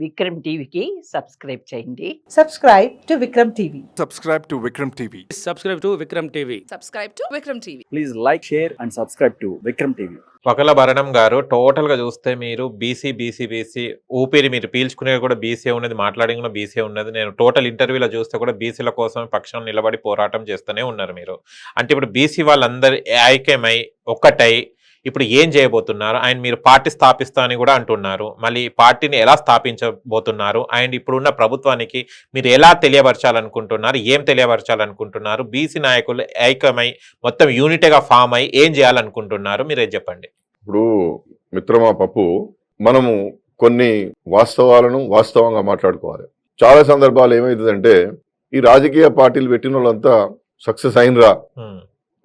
విక్రమ్ టీవీకి సబ్స్క్రైబ్ చేయండి. Subscribe to Vikram TV. Subscribe to Vikram TV. Subscribe to Vikram TV. Subscribe to Vikram TV. Please like, share and subscribe to Vikram TV. వకల భరణం గారు టోటల్గా చూస్తే మీరు BC ఊపిరి మీరు పీల్చుకునేది కూడా బీసీ ఉన్నది, మాట్లాడింది కూడా బీసీ ఉన్నది. నేను టోటల్ ఇంటర్వ్యూలో చూస్తే కూడా బీసీల కోసం పక్షం నిలబడి పోరాటం చేస్తూనే ఉన్నారు మీరు. అంటే ఇప్పుడు బీసీ వాళ్ళందరూ ఐక్యమై ఒక్కటై ఇప్పుడు ఏం చేయబోతున్నారు? అండ్ మీరు పార్టీ స్థాపిస్తా అని కూడా అంటున్నారు. మళ్ళీ పార్టీని ఎలా స్థాపించబోతున్నారు? అండ్ ఇప్పుడున్న ప్రభుత్వానికి మీరు ఎలా తెలియపరచాలనుకుంటున్నారు? ఏం తెలియపరచాలనుకుంటున్నారు? బీసీ నాయకులు ఐక్యమై మొత్తం యూనిటీగా ఫామ్ అయి ఏం చేయాలనుకుంటున్నారు? మీరే చెప్పండి. ఇప్పుడు మిత్రమా పప్పు, మనము కొన్ని వాస్తవాలను వాస్తవంగా మాట్లాడుకోవాలి. చాలా సందర్భాలు ఏమవుతుందంటే ఈ రాజకీయ పార్టీలు పెట్టిన వాళ్ళంతా సక్సెస్ అయినరా?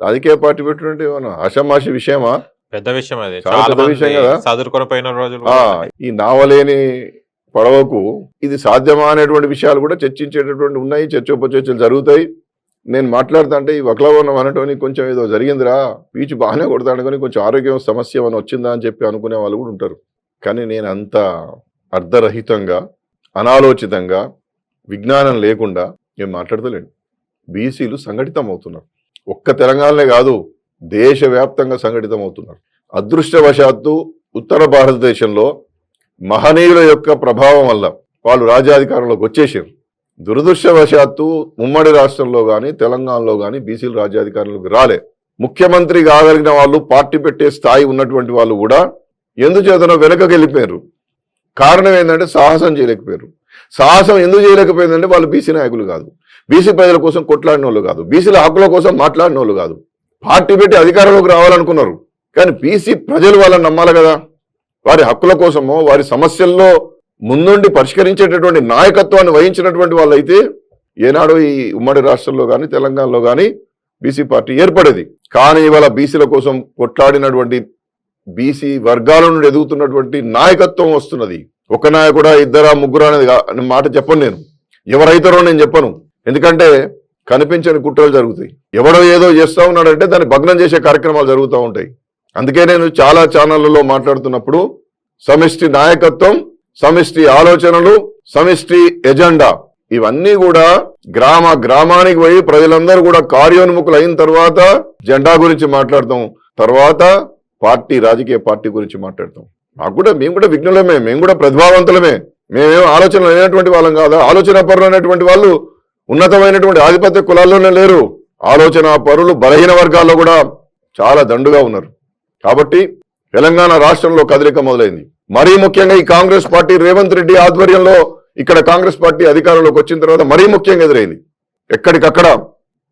రాజకీయ పార్టీ పెట్టినంటే ఏమన్నా ఆషామాషి విషయమా? పెద్ద విషయం అది, చాలా పెద్ద విషయం కదా. చదువుకొని పోయిన రోజులు ఈ నావలేని పడవకు ఇది సాధ్యమా అనేటువంటి విషయాలు కూడా చర్చించేటటువంటి ఉన్నాయి. చర్చోపచర్చలు జరుగుతాయి. నేను మాట్లాడుతా అంటే ఈ వక్లవనం అనటం కొంచెం ఏదో జరిగిందిరా, పీచు బాగానే కొడతాను కానీ కొంచెం ఆరోగ్యం సమస్య ఏమైనా వచ్చిందా అని చెప్పి అనుకునే వాళ్ళు కూడా ఉంటారు. కానీ నేను అంత అర్ధరహితంగా, అనాలోచితంగా, విజ్ఞానం లేకుండా నేను మాట్లాడతలేను. బీసీలు సంఘటితం అవుతున్నారు. ఒక్క తెలంగాణనే కాదు, దేశవ్యాప్తంగా సంఘటితం అవుతున్నారు. అదృష్టవశాత్తు ఉత్తర భారతదేశంలో మహనీయుల యొక్క ప్రభావం వల్ల వాళ్ళు రాజ్యాధికారంలోకి వచ్చేసారు. దురదృష్టవశాత్తు ఉమ్మడి రాష్ట్రంలో కానీ తెలంగాణలో కానీ బీసీలు రాజ్యాధికారంలోకి రాలే. ముఖ్యమంత్రి కాగలిగిన వాళ్ళు, పార్టీ పెట్టే స్థాయి ఉన్నటువంటి వాళ్ళు కూడా ఎందుచేతనో వెనకకి వెళ్ళిపోయారు. కారణం ఏంటంటే సాహసం చేయలేకపోయారు. సాహసం ఎందుకు చేయలేకపోయిందంటే వాళ్ళు బీసీ నాయకులు కాదు, బీసీ ప్రజల కోసం కొట్లాడిన వాళ్ళు కాదు, బీసీల హక్కుల కోసం మాట్లాడిన వాళ్ళు కాదు. పార్టీ పెట్టి అధికారంలోకి రావాలనుకున్నారు కానీ బీసీ ప్రజలు వాళ్ళని నమ్మాలి కదా. వారి హక్కుల కోసమో వారి సమస్యల్లో ముందుండి పరిష్కరించేటటువంటి నాయకత్వాన్ని వహించినటువంటి వాళ్ళైతే ఏనాడో ఈ ఉమ్మడి రాష్ట్రంలో కానీ తెలంగాణలో కానీ బీసీ పార్టీ ఏర్పడేది. కానీ ఇవాళ బీసీల కోసం కొట్లాడినటువంటి బీసీ వర్గాల నుండి ఎదుగుతున్నటువంటి నాయకత్వం వస్తున్నది. ఒక నాయకుడా, ఇద్దరా, ముగ్గురు అనేది మాట చెప్పను నేను. ఎవరైతారో నేను చెప్పను. ఎందుకంటే కనిపించని కుట్రలు జరుగుతాయి. ఎవడో ఏదో చేస్తూ ఉన్నాడంటే దాన్ని భగ్నం చేసే కార్యక్రమాలు జరుగుతూ ఉంటాయి. అందుకే నేను చాలా ఛానళ్లలో మాట్లాడుతున్నప్పుడు సమిష్టి నాయకత్వం, సమిష్టి ఆలోచనలు, సమిష్టి ఎజెండా ఇవన్నీ కూడా గ్రామానికి పోయి ప్రజలందరూ కూడా కార్యోన్ముఖులు అయిన తర్వాత జెండా గురించి మాట్లాడతాం, తర్వాత పార్టీ, రాజకీయ పార్టీ గురించి మాట్లాడతాం. మేము కూడా విఘ్నులమే, మేము కూడా ప్రతిభావంతులమే. మేమేం ఆలోచన లేనటువంటి వాళ్ళం కాదా? ఆలోచన పరులు అనేటువంటి వాళ్ళు ఉన్నతమైనటువంటి ఆధిపత్య కులాల్లోనే లేరు. ఆలోచన పరులు బలహీన వర్గాల్లో కూడా చాలా దండుగా ఉన్నారు. కాబట్టి తెలంగాణ రాష్ట్రంలో కదలిక మొదలైంది. మరీ ముఖ్యంగా ఈ కాంగ్రెస్ పార్టీ రేవంత్ రెడ్డి ఆధ్వర్యంలో ఇక్కడ కాంగ్రెస్ పార్టీ అధికారంలోకి వచ్చిన తర్వాత మరీ ముఖ్యంగా ఎదురైంది. ఎక్కడికక్కడ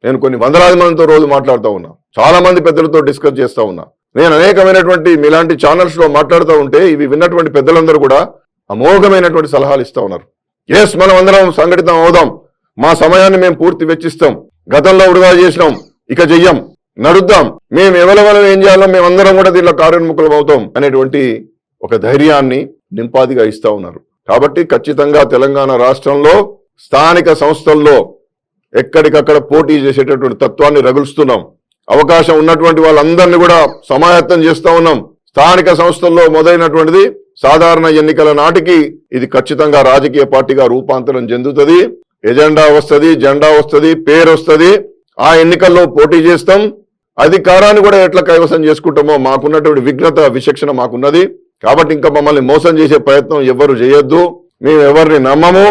నేను కొన్ని వందలాది మందితో రోజు మాట్లాడుతూ ఉన్నా, చాలా మంది పెద్దలతో డిస్కస్ చేస్తూ ఉన్నా. నేను అనేకమైనటువంటి మీలాంటి ఛానల్స్ లో మాట్లాడుతూ ఉంటే ఇవి విన్నటువంటి పెద్దలందరూ కూడా అమోఘమైనటువంటి సలహాలు ఇస్తూ ఉన్నారు. ఎస్, మనం అందరం సంఘటితం అవుదాం, మా సమయాన్ని మేము పూర్తి వెచ్చిస్తాం, గతంలో వృధా చేసినాం, ఇక చెయ్యం, నడుద్దాం, మేము ఎవరెవరం ఏం చేయాలో మేమందరం కూడా దీనిలో కార్యోన్ముఖులం అవుతాం అనేటువంటి ఒక ధైర్యాన్ని నింపాదిగా ఇస్తా ఉన్నారు. కాబట్టి ఖచ్చితంగా తెలంగాణ రాష్ట్రంలో స్థానిక సంస్థల్లో ఎక్కడికక్కడ పోటీ చేసేటటువంటి తత్వాన్ని రగులుస్తున్నాం. అవకాశం ఉన్నటువంటి వాళ్ళందరినీ కూడా సమాయత్తం చేస్తా ఉన్నాం. స్థానిక సంస్థల్లో మొదలైనటువంటిది సాధారణ ఎన్నికల నాటికి ఇది ఖచ్చితంగా రాజకీయ పార్టీగా రూపాంతరం చెందుతుంది. ఎజెండా వస్తుంది, జెండా వస్తుంది, పేరు వస్తుంది. ఆ ఎన్నికల్లో పోటీ చేస్తాం. అధికారాన్ని కూడా ఎట్లా కైవసం చేసుకుంటామో మాకున్నటువంటి విఘ్నత, విచక్షణ మాకున్నది. కాబట్టి ఇంకా మమ్మల్ని మోసం చేసే ప్రయత్నం ఎవ్వరు చేయొద్దు. మేము ఎవరిని నమ్మము.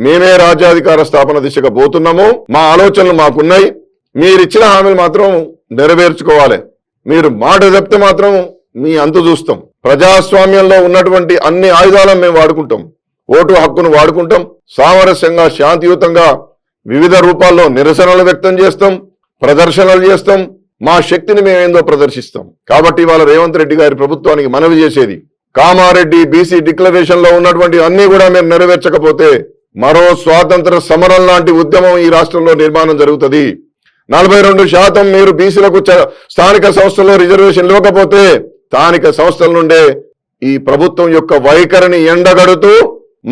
మేమే రాజ్యాధికార స్థాపన దిశగా పోతున్నాము. మా ఆలోచనలు మాకున్నాయి. మీరిచ్చిన హామీలు మాత్రం నెరవేర్చుకోవాలి. మీరు మాట చెప్తే మాత్రం మీ అంతు చూస్తాం. ప్రజాస్వామ్యంలో ఉన్నటువంటి అన్ని ఆయుధాలను మేము వాడుకుంటాం. ఓటు హక్కును వాడుకుంటాం. సామరస్యంగా, శాంతియుతంగా వివిధ రూపాల్లో నిరసనలు వ్యక్తం చేస్తాం, ప్రదర్శనలు చేస్తాం. మా శక్తిని మేమేందో ప్రదర్శిస్తాం. కాబట్టి ఇవాళ రేవంత్ రెడ్డి గారి ప్రభుత్వానికి మనవి చేసేది, కామారెడ్డి బీసీ డిక్లరేషన్ లో ఉన్నటువంటి అన్ని కూడా మేము నెరవేర్చకపోతే మరో స్వాతంత్ర సమరం లాంటి ఉద్యమం ఈ రాష్ట్రంలో నిర్మాణం జరుగుతుంది. 42% మీరు బీసీలకు స్థానిక సంస్థల్లో రిజర్వేషన్ ఇవ్వకపోతే స్థానిక సంస్థల నుండే ఈ ప్రభుత్వం యొక్క వైఖరిని ఎండగడుతూ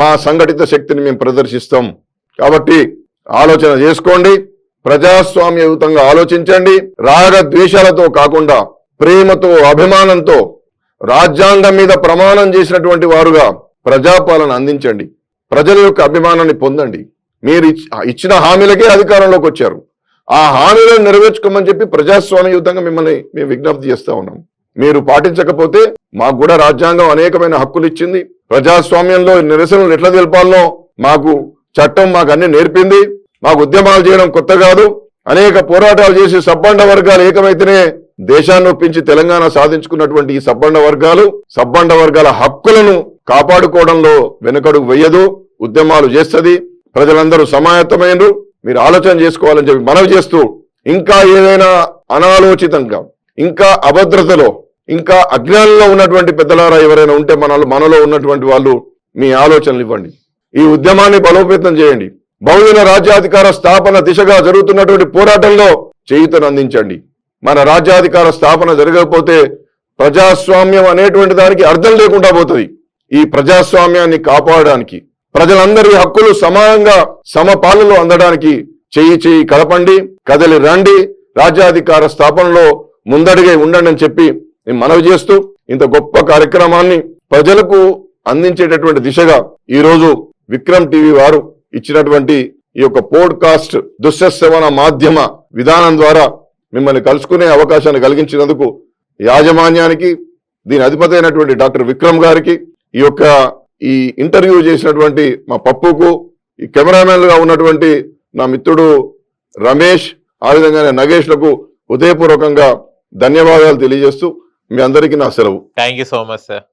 మా సంఘటిత శక్తిని మేము ప్రదర్శిస్తాం. కాబట్టి ఆలోచన చేసుకోండి, ప్రజాస్వామ్యయుతంగా ఆలోచించండి. రాగ ద్వేషాలతో కాకుండా ప్రేమతో, అభిమానంతో రాజ్యాంగం మీద ప్రమాణం చేసినటువంటి వారుగా ప్రజాపాలన అందించండి. ప్రజల యొక్క అభిమానాన్ని పొందండి. మీరు ఇచ్చిన హామీలకే అధికారంలోకి వచ్చారు. ఆ హామీలను నెరవేర్చుకోమని చెప్పి ప్రజాస్వామ్యయుతంగా మిమ్మల్ని మేము విజ్ఞప్తి చేస్తా ఉన్నాం. మీరు పాటించకపోతే మాకు కూడా రాజ్యాంగం అనేకమైన హక్కులు ఇచ్చింది. ప్రజాస్వామ్యంలో నిరసనలు ఎట్లా తెలపాలనో మాకు చట్టం మాకు అన్ని నేర్పింది. మాకు ఉద్యమాలు చేయడం కొత్త కాదు. అనేక పోరాటాలు చేసి సబ్బండ వర్గాలు ఏకమైతేనే దేశాన్ని ఒప్పించి తెలంగాణ సాధించుకున్నటువంటి ఈ సబ్బండ వర్గాల హక్కులను కాపాడుకోవడంలో వెనుకడుగు వెయ్యదు. ఉద్యమాలు చేస్తుంది. ప్రజలందరూ సమాయత్తమైనరు. మీరు ఆలోచన చేసుకోవాలని చెప్పి మనవి చేస్తూ, ఇంకా ఏదైనా అనాలోచితంగా, ఇంకా అభద్రతలో, ఇంకా అజ్ఞానంలో ఉన్నటువంటి పెద్దలారా ఎవరైనా ఉంటే మనలో ఉన్నటువంటి వాళ్ళు మీ ఆలోచనలు ఇవ్వండి. ఈ ఉద్యమాన్ని బలోపేతం చేయండి. బహుజన రాజ్యాధికార స్థాపన దిశగా జరుగుతున్నటువంటి పోరాటంలో చేయూతను అందించండి. మన రాజ్యాధికార స్థాపన జరగకపోతే ప్రజాస్వామ్యం అనేటువంటి దానికి అర్థం లేకుండా పోతుంది. ఈ ప్రజాస్వామ్యాన్ని కాపాడడానికి, ప్రజలందరి హక్కులు సమానంగా సమపాలలో అందడానికి చేయి కలపండి, కదలి రండి. రాజ్యాధికార స్థాపనలో ముందడిగే ఉండండి అని చెప్పి నేను మనవి చేస్తూ, ఇంత గొప్ప కార్యక్రమాన్ని ప్రజలకు అందించేటటువంటి దిశగా ఈరోజు విక్రమ్ టీవీ వారు ఇచ్చినటువంటి ఈ యొక్క పోడ్కాస్ట్ దృశ్యశ్రవణ మాధ్యమ విధానం ద్వారా మిమ్మల్ని కలుసుకునే అవకాశాన్ని కలిగించినందుకు యాజమాన్యానికి, దీని అధిపతి అయినటువంటి డాక్టర్ విక్రమ్ గారికి, ఈ ఇంటర్వ్యూ చేసినటువంటి మా పప్పుకు, ఈ కెమెరామెన్లుగా ఉన్నటువంటి నా మిత్రుడు రమేష్, ఆ విధంగానే నగేష్లకు హృదయపూర్వకంగా ధన్యవాదాలు తెలియజేస్తూ మీ అందరికీ నా సెలవు. Thank you so much sir.